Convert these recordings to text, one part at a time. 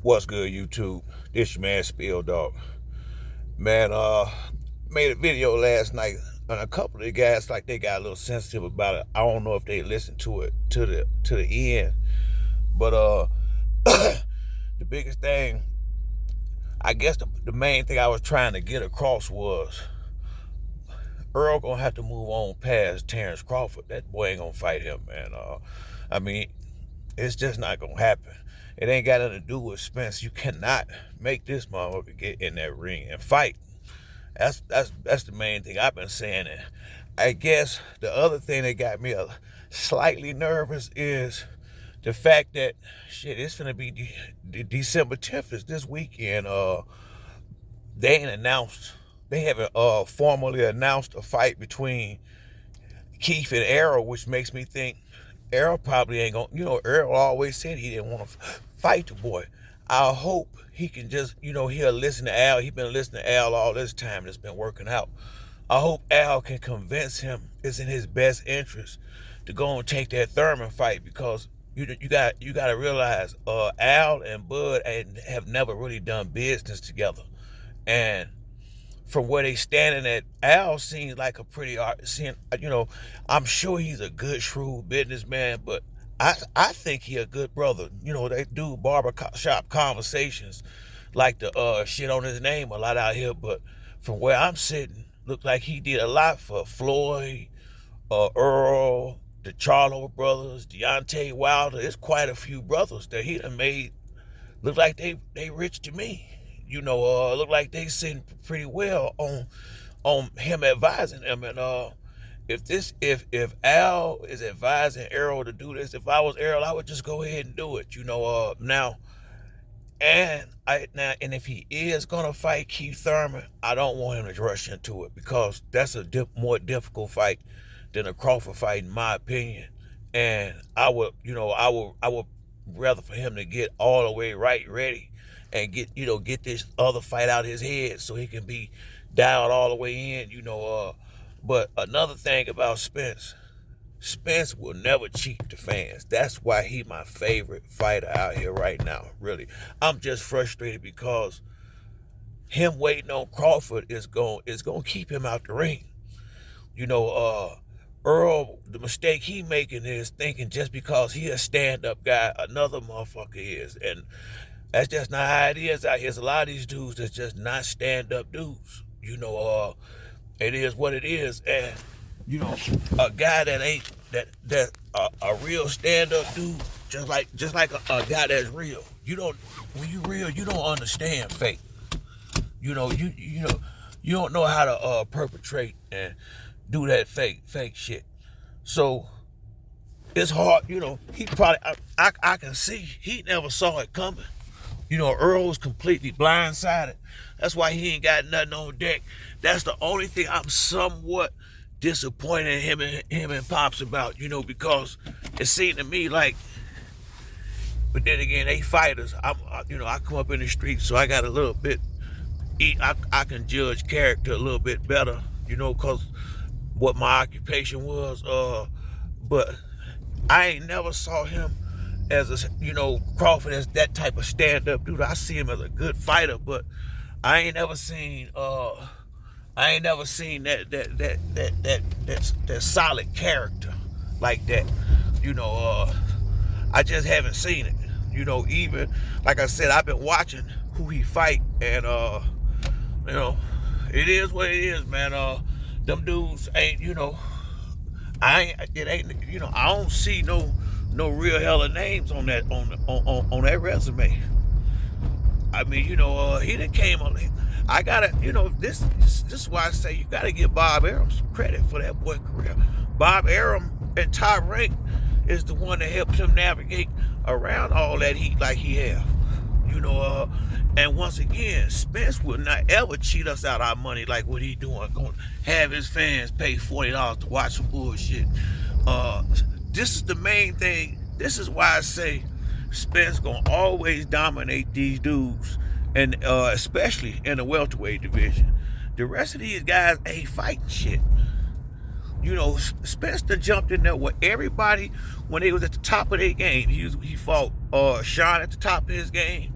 What's good, YouTube? This your man Spill Dog. Man, made a video last night, and a couple of the guys like they got a little sensitive about it. I don't know if they listened to it to the end, but the biggest thing, I guess the main thing I was trying to get across was Earl gonna have to move on past Terrence Crawford. That boy ain't gonna fight him, man. I mean, it's just not gonna happen. It ain't got nothing to do with Spence. You cannot make this motherfucker get in that ring and fight. That's the main thing I've been saying. And I guess the other thing that got me slightly nervous is the fact that shit, it's gonna be December 10th is this weekend. They ain't announced. They haven't formally announced a fight between Keith and Errol, which makes me think Errol probably ain't gonna. Errol always said he didn't want to fight the boy. I hope he can just, he'll listen to Al. He's been listening to Al all this time. It's been working out. I hope Al can convince him it's in his best interest to go and take that Thurman fight, because you got to realize Al and Bud have never really done business together, and from where they standing at, Al seems like a pretty, I'm sure he's a good, shrewd businessman, but I think he a good brother. They do barber shop conversations like the shit on his name a lot out here, but from where I'm sitting, look like he did a lot for Floyd, Earl, the Charlo brothers, Deontay Wilder. It's quite a few brothers that he done made look like they rich to me. Look like they sitting pretty well on him advising them. And if Al is advising Errol to do this, if I was Errol, I would just go ahead and do it. Now, and if he is gonna fight Keith Thurman, I don't want him to rush into it, because that's a more difficult fight than a Crawford fight, in my opinion. And I would rather for him to get all the way ready and get this other fight out his head so he can be dialed all the way in. But another thing about Spence will never cheat the fans. That's why he my favorite fighter out here right now. Really, I'm just frustrated because him waiting on Crawford is going to keep him out the ring. Earl, the mistake he making is thinking just because he a stand-up guy, another motherfucker is. And that's just not how it is out here. There's a lot of these dudes that's just not stand-up dudes. It is what it is. And, a guy that ain't, a real stand-up dude, just like a guy that's real. When you real, you don't understand fake. You don't know how to perpetrate and do that fake shit. So it's hard. He probably, I can see he never saw it coming. Earl was completely blindsided. That's why he ain't got nothing on deck. That's the only thing I'm somewhat disappointed in him and Pops about, because it seemed to me like, but then again, they fighters. I come up in the street, so I got a little bit, I can judge character a little bit better, because what my occupation was. But I ain't never saw him as Crawford as that type of stand-up dude. I see him as a good fighter, but I ain't never seen that solid character like that. I just haven't seen it. Even like I said, I've been watching who he fight, and it is what it is, man. Them dudes ain't, I don't see no real hella names on that on that resume. I mean, he done came on. I gotta, this is why I say you gotta give Bob Arum some credit for that boy career. Bob Arum at top rank is the one that helped him navigate around all that heat like he have. And once again, Spence will not ever cheat us out our money like what he doing. Going to have his fans pay $40 to watch some bullshit. This is the main thing. This is why I say Spence gonna always dominate these dudes, and especially in the welterweight division. The rest of these guys ain't fighting shit. Spence done jumped in there with everybody when they was at the top of their game. He fought Sean at the top of his game.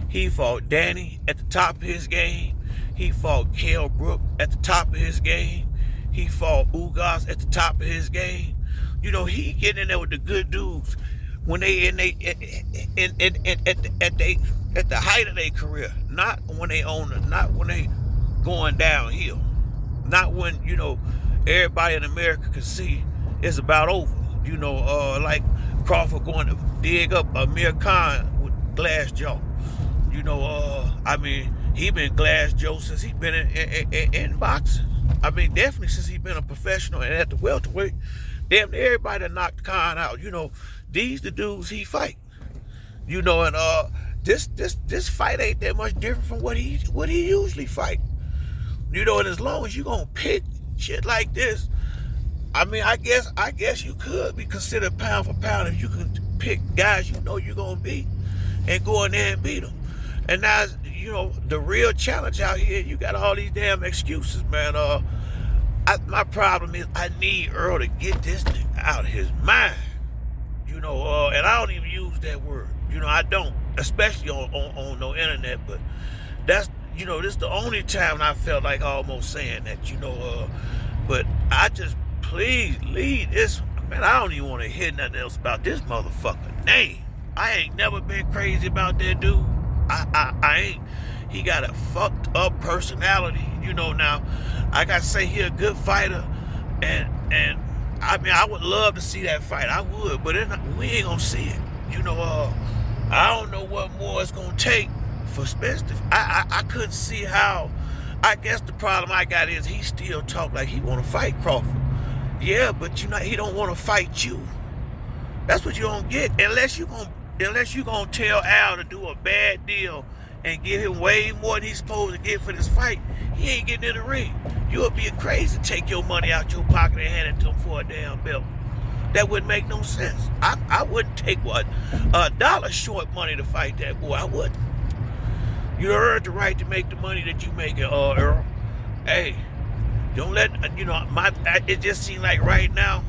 He fought Danny at the top of his game. He fought Kell Brook at the top of his game. He fought Ugas at the top of his game. You know, he getting in there with the good dudes when they at the height of their career, not when they not when they going downhill, not when, you know, everybody in America can see it's about over. You know, like Crawford going to dig up Amir Khan with glass jaw. You know, I mean, he been glass jaw since he been in boxing. I mean, definitely since he been a professional and at the welterweight. Damn, everybody that knocked Khan out. You know, these the dudes he fight. You know, and this fight ain't that much different from what he usually fight. You know, and as long as you gonna pick shit like this, I mean, I guess you could be considered pound for pound if you can pick guys you know you're gonna beat and go in there and beat them. And now, you know, the real challenge out here, you got all these damn excuses, man. My problem is I need Earl to get this thing out of his mind. You know, and I don't even use that word. You know, I don't, especially on no internet. But that's, you know, this is the only time I felt like almost saying that. You know, but I just please leave this. Man, I don't even want to hear nothing else about this motherfucker name. I ain't never been crazy about that dude. I ain't. He got a fucked up personality, you know. Now, I gotta say he a good fighter, and I mean, I would love to see that fight. I would, but we ain't gonna see it. You know, I don't know what more it's gonna take for Spence to, I couldn't see how. I guess the problem I got is he still talk like he want to fight Crawford. Yeah, but you know, he don't want to fight you. That's what you don't get unless you gonna tell Al to do a bad deal and give him way more than he's supposed to get for this fight. He ain't getting in the ring. You would be crazy to take your money out your pocket and hand it to him for a damn belt. That wouldn't make no sense. I wouldn't take $1 short money to fight that boy. I wouldn't. You earned the right to make the money that you make, Earl. Hey, don't let, you know, it just seems like right now,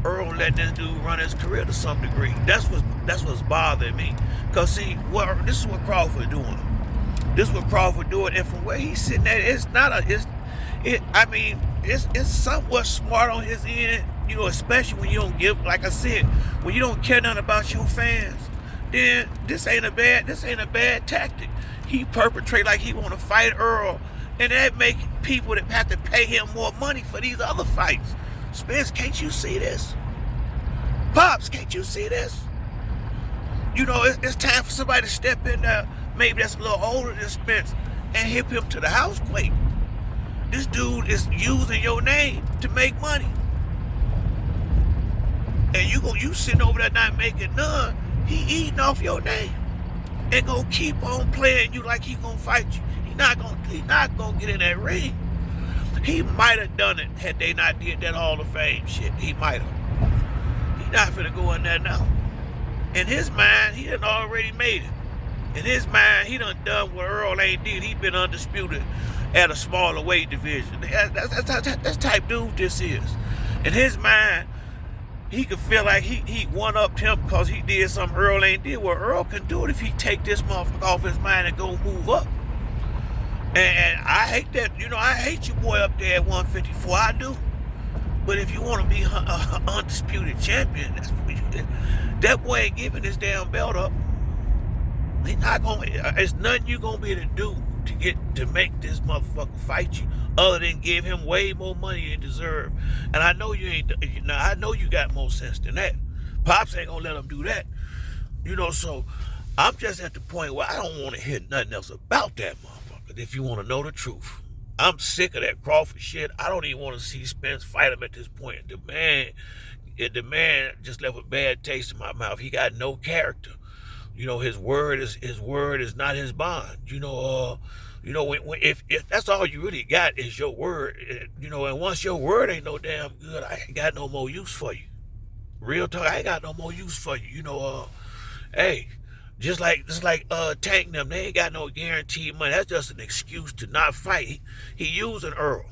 Earl letting this dude run his career to some degree. That's what's bothering me. Cause see, this is what Crawford doing. This is what Crawford doing, and from where he's sitting at, it's somewhat smart on his end. You know, especially when you don't give, like I said, when you don't care nothing about your fans, then this ain't a bad tactic. He perpetrate like he want to fight Earl, and that make people that have to pay him more money for these other fights. Spence, can't you see this? Pops, can't you see this? You know, it's time for somebody to step in there, maybe that's a little older than Spence, and hit him to the house quake. This dude is using your name to make money. And you sitting over there not making none, he eating off your name. And gonna keep on playing you like he gonna fight you. He not gonna get in that ring. He might have done it had they not did that Hall of Fame shit. He might have. He not finna go in there now. In his mind, he done already made it. In his mind, he done what Earl ain't did. He been undisputed at a smaller weight division. That's type dude this is. In his mind, he could feel like he one-upped him because he did something Earl ain't did. Well, Earl can do it if he take this motherfucker off his mind and go move up. And I hate that, you know, I hate your boy up there at 154, I do. But if you want to be an undisputed champion, that's what you do. That boy ain't giving his damn belt up. He not gonna, it's nothing you gonna be able to do to make this motherfucker fight you, other than give him way more money than he deserve. And I know you ain't, I know you got more sense than that. Pops ain't gonna let him do that. You know, so I'm just at the point where I don't want to hear nothing else about that motherfucker. If you want to know the truth, I'm sick of that Crawford shit. I don't even want to see Spence fight him at this point. The man just left a bad taste in my mouth. He got no character. You know, his word is not his bond. You know, if that's all you really got is your word, you know, and once your word ain't no damn good, I ain't got no more use for you. Real talk, I ain't got no more use for you. You know, hey. Just like Tank them, they ain't got no guaranteed money. That's just an excuse to not fight. He using Earl.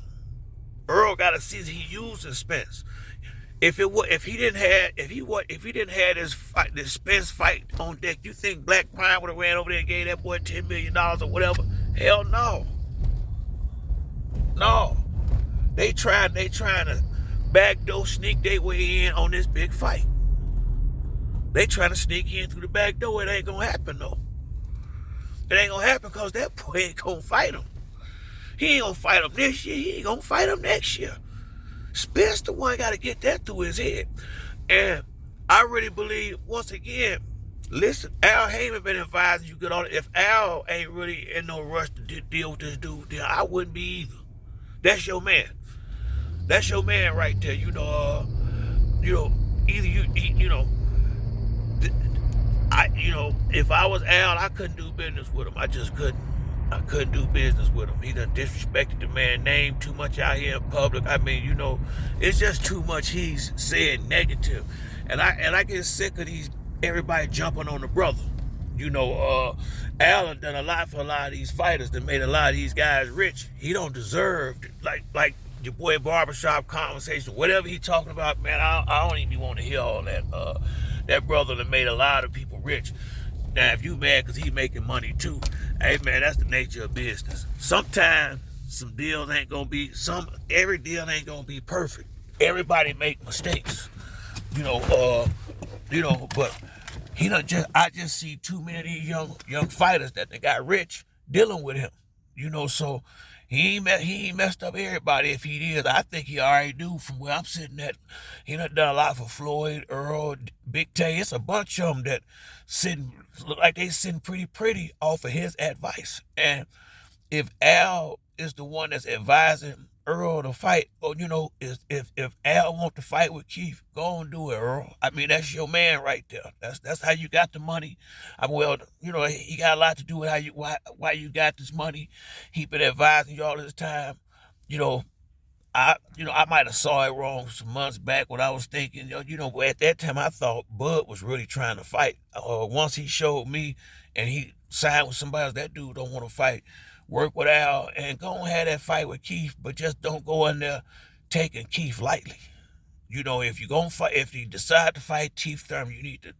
Earl got a season. He using Spence. if he didn't have this Spence fight on deck, you think Black Prime would have ran over there and gave that boy $10 million or whatever? Hell no. No. They trying to backdoor sneak their way in on this big fight. They trying to sneak in through the back door. It ain't gonna happen though. It ain't gonna happen because that boy ain't gonna fight him. He ain't gonna fight him this year. He ain't gonna fight him next year. Spence the one got to get that through his head. And I really believe, once again, listen, Al Heyman been advising you get on it. If Al ain't really in no rush to deal with this dude, then I wouldn't be either. That's your man. That's your man right there. If I was Al, I couldn't do business with him. I just couldn't. I couldn't do business with him. He done disrespected the man's name too much out here in public. I mean, it's just too much he's saying negative. And I get sick of everybody jumping on the brother. Al done a lot for a lot of these fighters that made a lot of these guys rich. He don't deserve, like your boy Barbershop Conversation, whatever he talking about, man, I don't even want to hear all that. That brother that made a lot of people rich. Now, if you mad because he making money too, hey man, that's the nature of business. Sometimes some deals ain't gonna be every deal ain't gonna be perfect. Everybody make mistakes, but I just see too many of these young fighters that they got rich dealing with him, so he ain't messed up everybody. If he did, I think he already do. From where I'm sitting at, he done a lot for Floyd, Earl, Big Tay. It's a bunch of them that look like they sitting pretty off of his advice. And if Al is the one that's advising Earl to fight, or if Al want to fight with Keith, go and do it, Earl. I mean, that's your man right there. That's how you got the money. He got a lot to do with why you got this money. He been advising you all this time. I might have saw it wrong some months back when I was thinking, but at that time I thought Bud was really trying to fight. Once he showed me and he signed with somebody else, that dude don't want to fight. Work with Al and go and have that fight with Keith, but just don't go in there taking Keith lightly. If you gonna fight, if you decide to fight Keith Thurman, you need to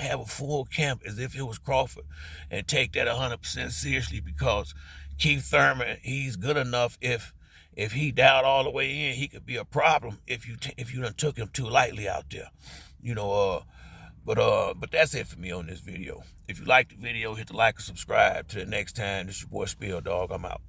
have a full camp as if it was Crawford and take that 100% seriously, because Keith Thurman, he's good enough. If he dialed all the way in, he could be a problem if you done took him too lightly out there. But that's it for me on this video. If you like the video, hit the like and subscribe. Till the next time, this your boy Spill Dog. I'm out.